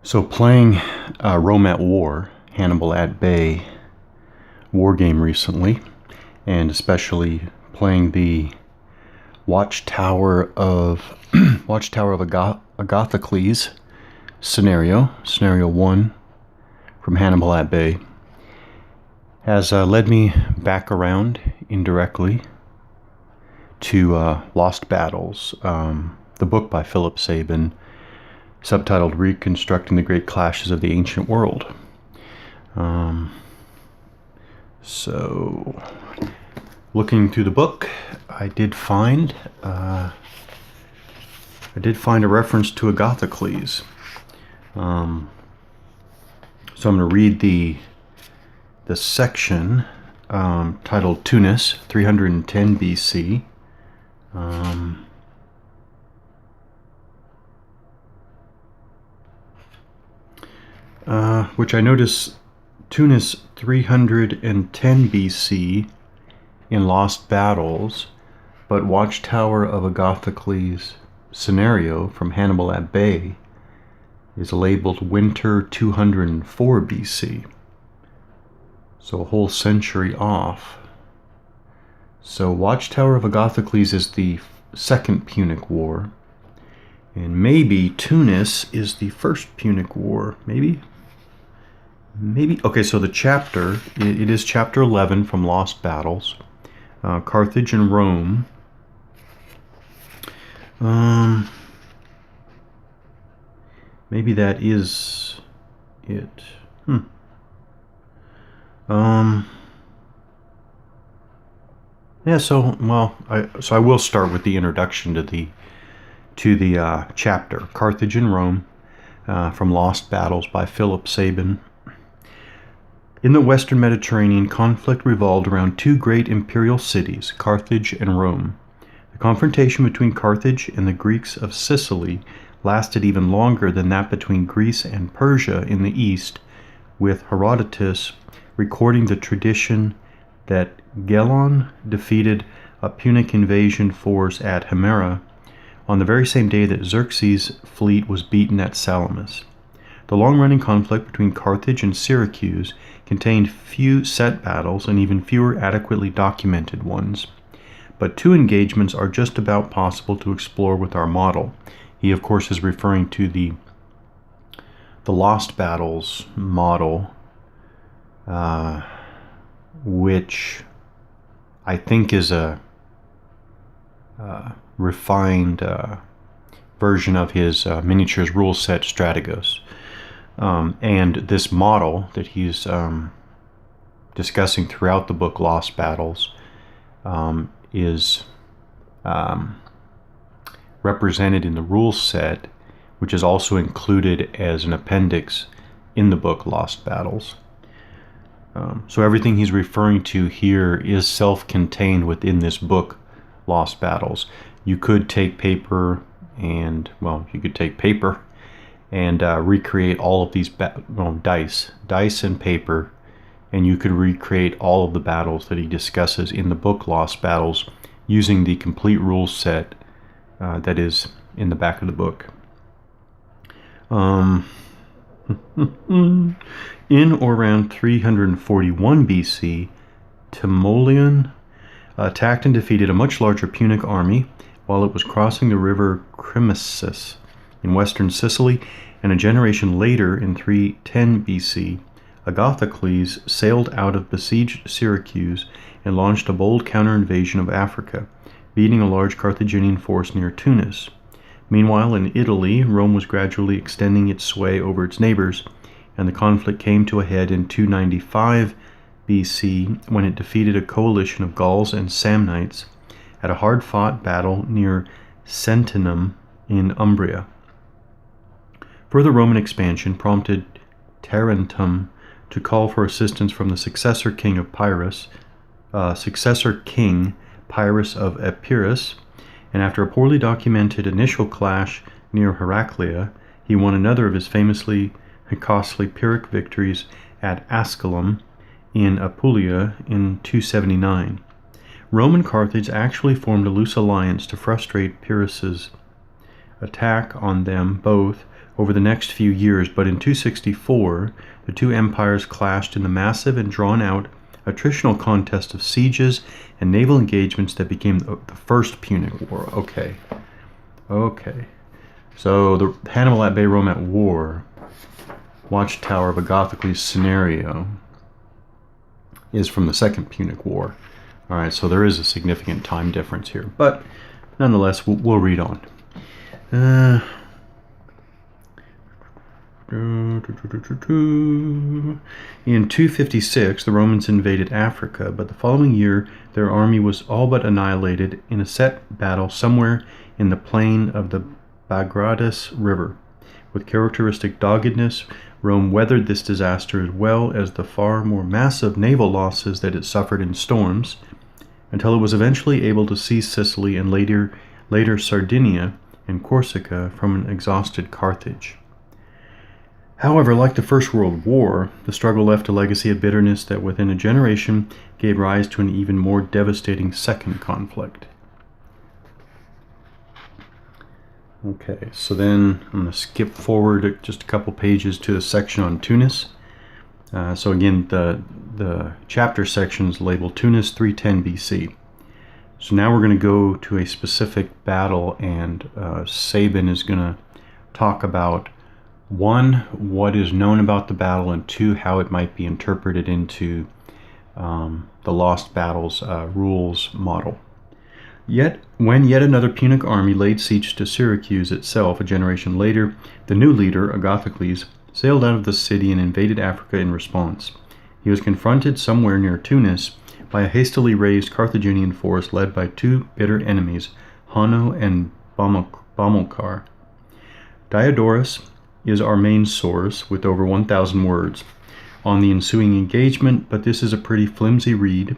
So playing Rome at War, Hannibal at Bay war game recently, and especially playing the Watchtower of Agathocles scenario 1 from Hannibal at Bay, has led me back around indirectly to Lost Battles, the book by Philip Sabin, subtitled Reconstructing the Great Clashes of the Ancient World. So, looking through the book, I did find a reference to Agathocles. So I'm going to read the section titled Tunis, 310 BC. Which I notice Tunis 310 BC in Lost Battles, but Watchtower of Agathocles scenario from Hannibal at Bay is labeled Winter 204 BC. So a whole century off. So Watchtower of Agathocles is the Second Punic War, and maybe Tunis is the First Punic War. Maybe. Okay, so the chapter, it is chapter 11 from Lost Battles, Carthage and Rome. Maybe that is it. Yeah, so I will start with the introduction to the chapter, Carthage and Rome, from Lost Battles by Philip Sabin. In the Western Mediterranean, conflict revolved around two great imperial cities, Carthage and Rome. The confrontation between Carthage and the Greeks of Sicily lasted even longer than that between Greece and Persia in the east, with Herodotus recording the tradition that Gelon defeated a Punic invasion force at Himera on the very same day that Xerxes' fleet was beaten at Salamis. The long-running conflict between Carthage and Syracuse contained few set battles and even fewer adequately documented ones. But two engagements are just about possible to explore with our model. He, of course, is referring to the Lost Battles model, which I think is a refined version of his miniatures rule set Strategos. And this model that he's discussing throughout the book Lost Battles is represented in the rule set, which is also included as an appendix in the book Lost Battles. So everything he's referring to here is self-contained within this book Lost Battles. You could take paper and recreate all of these dice and paper, and you could recreate all of the battles that he discusses in the book Lost Battles using the complete rule set that is in the back of the book. In or around 341 BC, Timoleon attacked and defeated a much larger Punic army while it was crossing the river Crimissus in western Sicily, and a generation later, in 310 BC, Agathocles sailed out of besieged Syracuse and launched a bold counter-invasion of Africa, beating a large Carthaginian force near Tunis. Meanwhile, in Italy, Rome was gradually extending its sway over its neighbors, and the conflict came to a head in 295 BC when it defeated a coalition of Gauls and Samnites at a hard-fought battle near Sentinum in Umbria. Further Roman expansion prompted Tarentum to call for assistance from the successor king Pyrrhus of Epirus, and after a poorly documented initial clash near Heraclea, he won another of his famously costly Pyrrhic victories at Asculum in Apulia in 279. Rome and Carthage actually formed a loose alliance to frustrate Pyrrhus's attack on them both over the next few years, but in 264, the two empires clashed in the massive and drawn-out attritional contest of sieges and naval engagements that became the First Punic War. Okay. So the Hannibal at Bay, Rome at war, Watchtower of Agathocles scenario, is from the Second Punic War. All right, so there is a significant time difference here, but nonetheless, we'll read on. In 256, the Romans invaded Africa, but the following year their army was all but annihilated in a set battle somewhere in the plain of the Bagradus River. With characteristic doggedness, Rome weathered this disaster as well as the far more massive naval losses that it suffered in storms, until it was eventually able to seize Sicily and later Sardinia and Corsica from an exhausted Carthage. However, like the First World War, the struggle left a legacy of bitterness that within a generation gave rise to an even more devastating second conflict. Okay, so then I'm going to skip forward just a couple pages to the section on Tunis. So again, the chapter section is labeled Tunis 310 BC. So now we're going to go to a specific battle, and Sabin is going to talk about, one, what is known about the battle, and two, how it might be interpreted into the Lost Battles rules model. When yet another Punic army laid siege to Syracuse itself a generation later, the new leader, Agathocles, sailed out of the city and invaded Africa in response. He was confronted somewhere near Tunis by a hastily raised Carthaginian force led by two bitter enemies, Hanno and Bomilcar. Diodorus is our main source, with over 1,000 words on the ensuing engagement, but this is a pretty flimsy read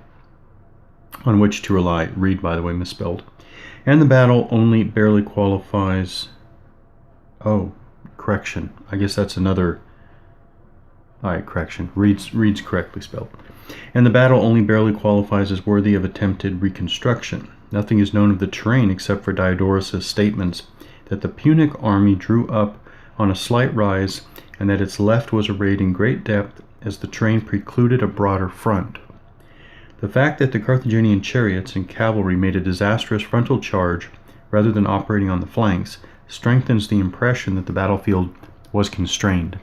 on which to rely. Read, by the way, misspelled. And the battle only barely qualifies... Oh, correction. I guess that's another... Alright, correction. Reads correctly spelled. And the battle only barely qualifies as worthy of attempted reconstruction. Nothing is known of the terrain except for Diodorus' statements that the Punic army drew up on a slight rise and that its left was arrayed in great depth as the terrain precluded a broader front. The fact that the Carthaginian chariots and cavalry made a disastrous frontal charge rather than operating on the flanks strengthens the impression that the battlefield was constrained.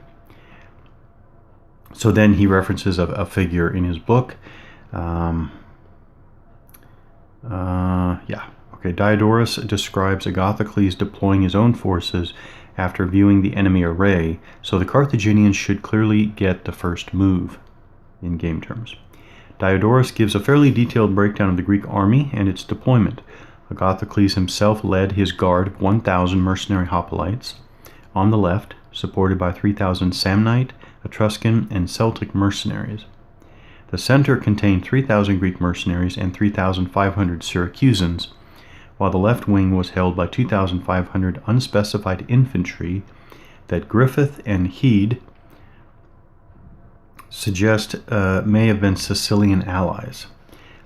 So then he references a figure in his book. Diodorus describes Agathocles deploying his own forces after viewing the enemy array, so the Carthaginians should clearly get the first move, in game terms. Diodorus gives a fairly detailed breakdown of the Greek army and its deployment. Agathocles himself led his guard of 1,000 mercenary hoplites on the left, supported by 3,000 Samnite, Etruscan, and Celtic mercenaries. The center contained 3,000 Greek mercenaries and 3,500 Syracusans, while the left wing was held by 2,500 unspecified infantry that Griffith and Heed suggest may have been Sicilian allies.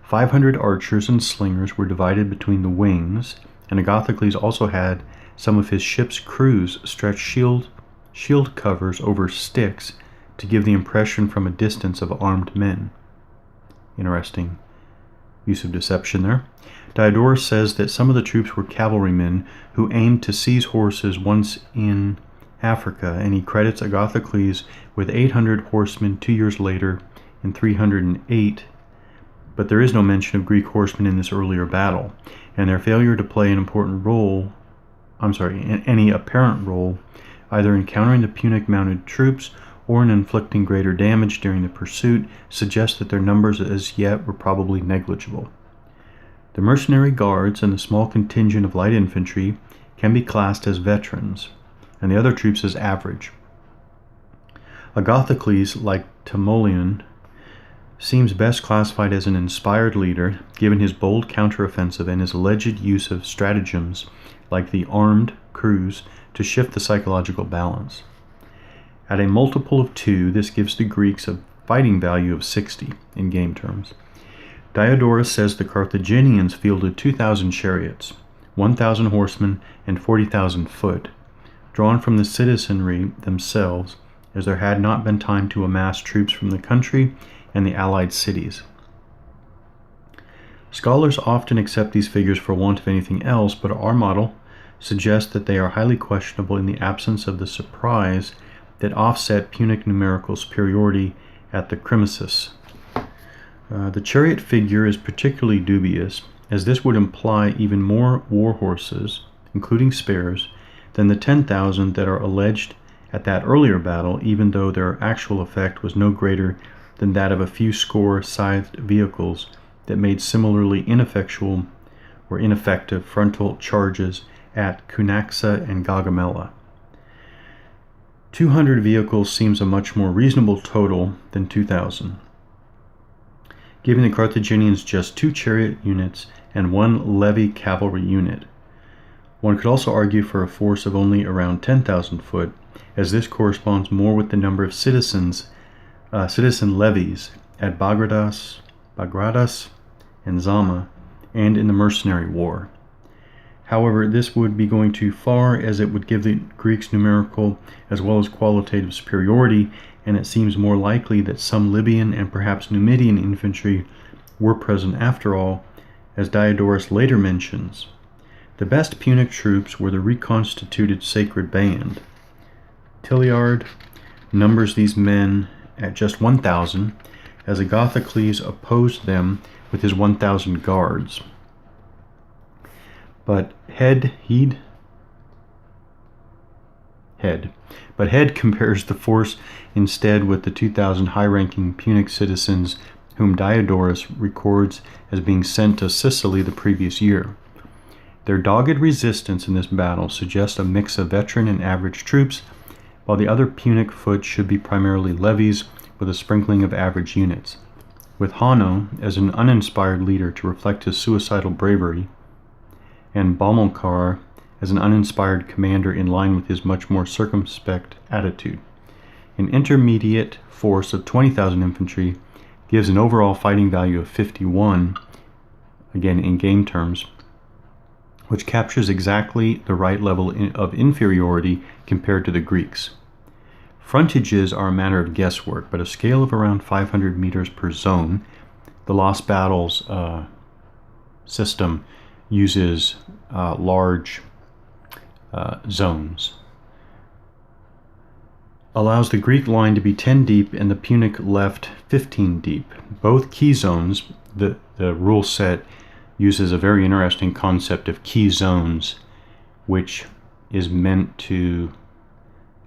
500 archers and slingers were divided between the wings, and Agathocles also had some of his ship's crews stretch shield covers over sticks to give the impression from a distance of armed men. Interesting use of deception there. Diodorus says that some of the troops were cavalrymen who aimed to seize horses once in Africa, and he credits Agathocles with 800 horsemen 2 years later in 308, but there is no mention of Greek horsemen in this earlier battle, and their failure to play any apparent role, either in countering the Punic mounted troops or in inflicting greater damage during the pursuit, suggests that their numbers as yet were probably negligible. The mercenary guards and the small contingent of light infantry can be classed as veterans, and the other troops as average. Agathocles, like Timoleon, seems best classified as an inspired leader, given his bold counteroffensive and his alleged use of stratagems like the armed crews to shift the psychological balance. At a multiple of 2, this gives the Greeks a fighting value of 60 in game terms. Diodorus says the Carthaginians fielded 2,000 chariots, 1,000 horsemen, and 40,000 foot, drawn from the citizenry themselves, as there had not been time to amass troops from the country and the allied cities. Scholars often accept these figures for want of anything else, but our model suggests that they are highly questionable in the absence of the surprise that offset Punic numerical superiority at the Crimissus. The chariot figure is particularly dubious, as this would imply even more war horses, including spares, than the 10,000 that are alleged at that earlier battle, even though their actual effect was no greater than that of a few score scythed vehicles that made similarly ineffectual or ineffective frontal charges at Cunaxa and Gaugamela. 200 vehicles seems a much more reasonable total than 2,000. Giving the Carthaginians just 2 chariot units and 1 levy cavalry unit. One could also argue for a force of only around 10,000 foot, as this corresponds more with the number of citizen levies at Bagradas and Zama, and in the mercenary war. However, this would be going too far, as it would give the Greeks numerical as well as qualitative superiority, and it seems more likely that some Libyan and perhaps Numidian infantry were present after all, as Diodorus later mentions. The best Punic troops were the reconstituted Sacred Band. Tilliard numbers these men at just 1,000, as Agathocles opposed them with his 1,000 guards. But Head compares the force instead with the 2,000 high-ranking Punic citizens whom Diodorus records as being sent to Sicily the previous year. Their dogged resistance in this battle suggests a mix of veteran and average troops, while the other Punic foot should be primarily levies with a sprinkling of average units, with Hanno as an uninspired leader to reflect his suicidal bravery, and Bomilcar as an uninspired commander in line with his much more circumspect attitude. An intermediate force of 20,000 infantry gives an overall fighting value of 51, again in game terms, which captures exactly the right level of inferiority compared to the Greeks. Frontages are a matter of guesswork, but a scale of around 500 meters per zone, the Lost Battles system uses large zones, allows the Greek line to be 10 deep and the Punic left 15 deep. Both key zones, the rule set uses a very interesting concept of key zones, which is meant to,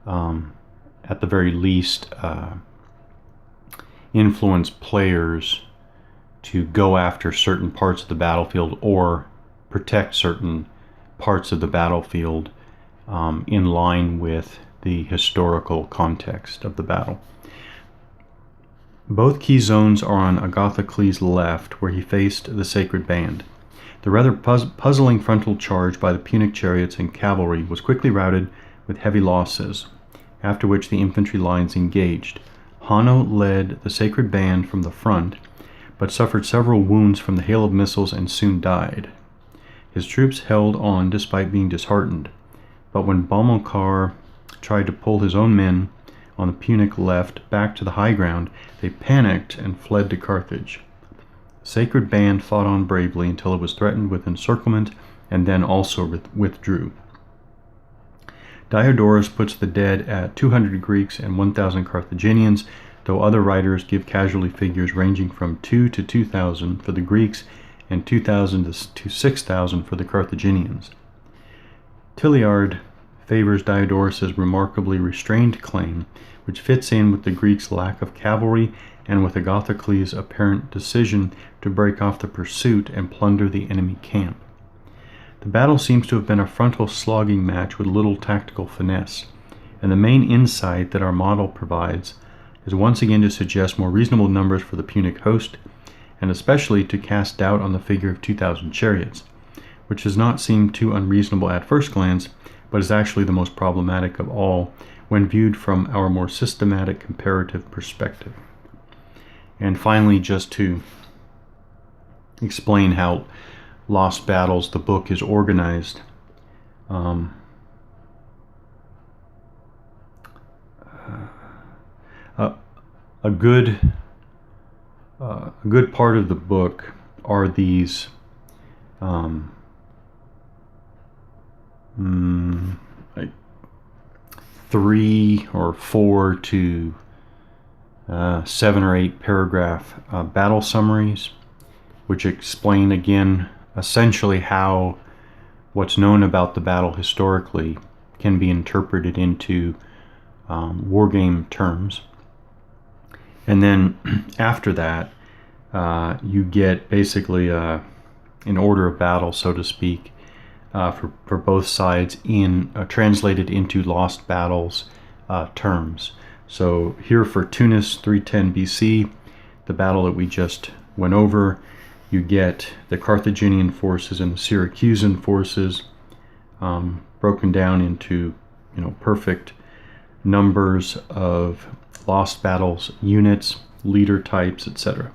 at the very least, influence players to go after certain parts of the battlefield or protect certain parts of the battlefield in line with the historical context of the battle. Both key zones are on Agathocles' left, where he faced the Sacred Band. The rather puzzling frontal charge by the Punic chariots and cavalry was quickly routed with heavy losses, after which the infantry lines engaged. Hanno led the Sacred Band from the front, but suffered several wounds from the hail of missiles and soon died. His troops held on despite being disheartened, but when Bomilcar tried to pull his own men on the Punic left back to the high ground, they panicked and fled to Carthage. The Sacred Band fought on bravely until it was threatened with encirclement and then also withdrew. Diodorus puts the dead at 200 Greeks and 1,000 Carthaginians, though other writers give casualty figures ranging from 2 to 2,000 for the Greeks and 2,000 to 6,000 for the Carthaginians. Tilliard favors Diodorus' remarkably restrained claim, which fits in with the Greeks' lack of cavalry and with Agathocles' apparent decision to break off the pursuit and plunder the enemy camp. The battle seems to have been a frontal slogging match with little tactical finesse, and the main insight that our model provides is once again to suggest more reasonable numbers for the Punic host, and especially to cast doubt on the figure of 2,000 chariots, which does not seem too unreasonable at first glance, but is actually the most problematic of all when viewed from our more systematic comparative perspective. And finally, just to explain how lost battles the book is organized. A good part of the book are these like 3 or 4 to 7 or 8 paragraph battle summaries, which explain again essentially how what's known about the battle historically can be interpreted into wargame terms. And then after that, you get basically an order of battle, so to speak, for both sides translated into lost battles terms. So here for Tunis 310 BC, the battle that we just went over, you get the Carthaginian forces and the Syracusan forces broken down into perfect numbers of lost battles, units, leader types, etc.